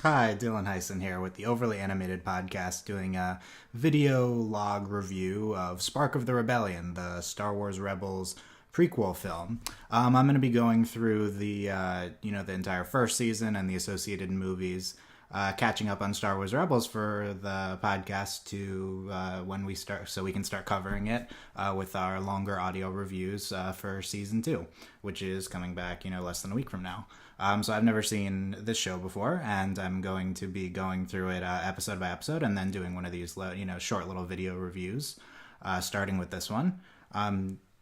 Hi, Dylan Heisen here with the Overly Animated Podcast doing a video log review of Spark of the Rebellion, the Star Wars Rebels prequel film. I'm going to be going through the entire first season and the associated movies, catching up on Star Wars Rebels for the podcast to when we start, so we can start covering it with our longer audio reviews for season 2, which is coming back, less than a week from now. So I've never seen this show before, and I'm going to be going through it episode by episode, and then doing one of these, short little video reviews, starting with this one.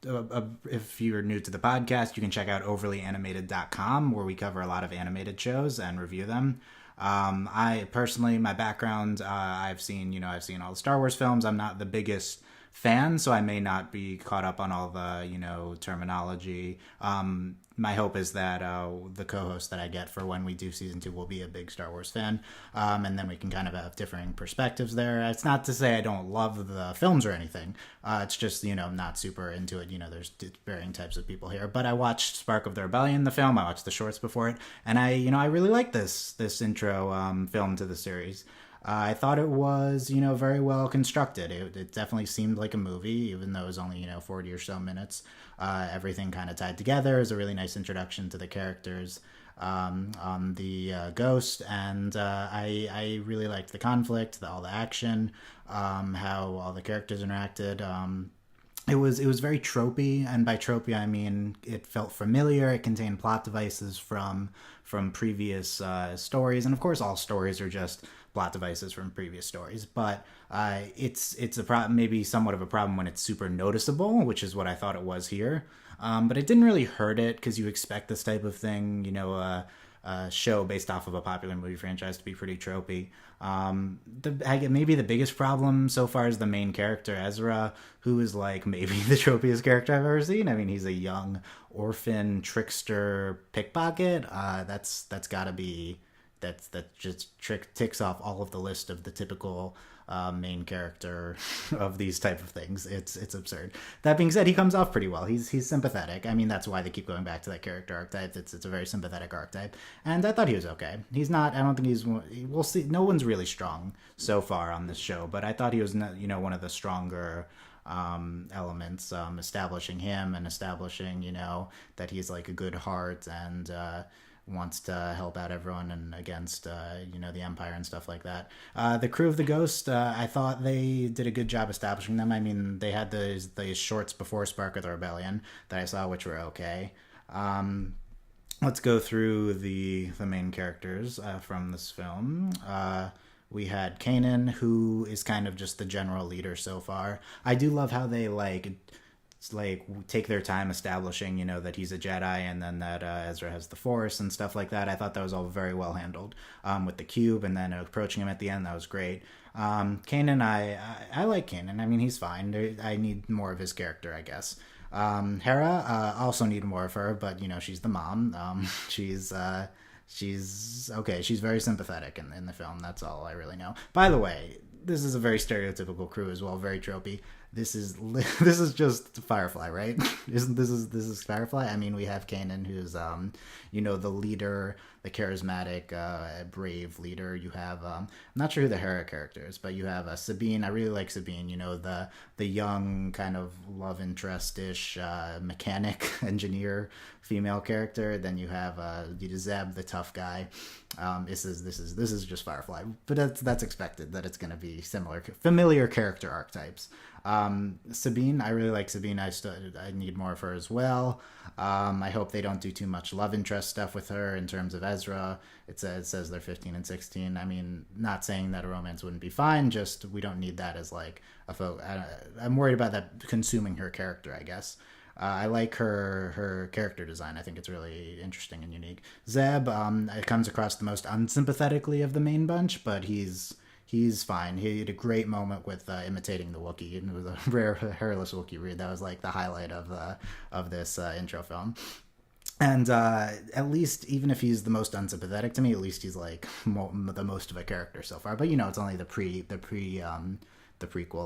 If you're new to the podcast, you can check out overlyanimated.com, where we cover a lot of animated shows and review them. I personally, my background, I've seen all the Star Wars films. I'm not the biggest fan, so I may not be caught up on all the, terminology. My hope is that the co-host that I get for when we do season 2 will be a big Star Wars fan, and then we can kind of have differing perspectives there. It's not to say I don't love the films or anything. It's just, not super into it. There's varying types of people here. But I watched Spark of the Rebellion, the film. I watched the shorts before it, and I really like this intro film to the series. I thought it was, very well constructed. It definitely seemed like a movie, even though it was only, 40 or so minutes. Everything kind of tied together. It was a really nice introduction to the characters on the Ghost, and I really liked the conflict, all the action, how all the characters interacted. It was very tropey, and by tropey I mean it felt familiar. It contained plot devices from previous stories, and of course all stories are just plot devices from previous stories. But it's a problem, maybe somewhat of a problem when it's super noticeable, which is what I thought it was here. But it didn't really hurt it because you expect this type of thing, a show based off of a popular movie franchise to be pretty tropey. Maybe the biggest problem so far is the main character, Ezra, who is like maybe the tropiest character I've ever seen. I mean, he's a young orphan trickster pickpocket. That's gotta be, that just ticks off all of the list of the typical main character of these type of things. It's absurd. That being said, he comes off pretty well. He's sympathetic. I mean, that's why they keep going back to that character archetype. It's a very sympathetic archetype, and I thought he was okay. He's not. I don't think he's. We'll see. No one's really strong so far on this show, but I thought he was, one of the stronger elements, establishing him and establishing, that he's like a good heart and wants to help out everyone and against, the Empire and stuff like that. The crew of the Ghost, I thought they did a good job establishing them. I mean, they had those shorts before Spark of the Rebellion that I saw, which were okay. Let's go through the main characters from this film. We had Kanan, who is kind of just the general leader so far. I do love how they take their time establishing, that he's a Jedi, and then that Ezra has the Force and stuff like that. I thought that was all very well handled with the cube, and then approaching him at the end. That was great. Kanan, I like Kanan. I mean, he's fine. I need more of his character, I guess. Hera, also need more of her, but she's the mom. She's okay. She's very sympathetic in the film. That's all I really know. By the way, this is a very stereotypical crew as well, very tropey. This is just Firefly, right? Isn't this is Firefly? I mean, we have Kanan, who's the leader, the charismatic, brave leader. You have I'm not sure who the Hera character is, but you have Sabine. I really like Sabine. The young kind of love interest-ish mechanic engineer female character. Then you have Zeb, the tough guy. This is just Firefly, but that's expected, that it's going to be familiar character archetypes. Sabine, I really like Sabine. I need more of her as well. I hope they don't do too much love interest stuff with her in terms of Ezra. It says they're 15 and 16. I mean, not saying that a romance wouldn't be fine, just we don't need that as like I'm worried about that consuming her character, I guess. I like her character design. I think it's really interesting and unique. Zeb, it comes across the most unsympathetically of the main bunch, but he's fine. He had a great moment with imitating the Wookiee, and it was a rare hairless Wookiee read. That was like the highlight of this intro film. And at least, even if he's the most unsympathetic to me, at least he's like the most of a character so far. But it's only the prequel.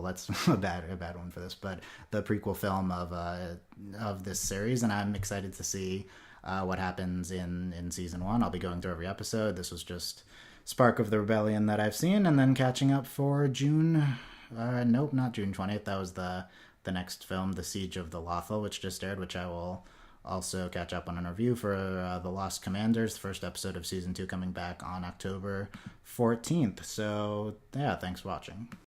That's a bad one for this, but the prequel film of this series, and I'm excited to see what happens in season 1. I'll be going through every episode. This was just Spark of the Rebellion that I've seen, and then catching up for June. Nope, not June 20th. That was the next film, The Siege of the Lothal, which just aired, which I will also catch up on a review for The Lost Commanders, the first episode of season 2 coming back on October 14th. So, yeah, thanks for watching.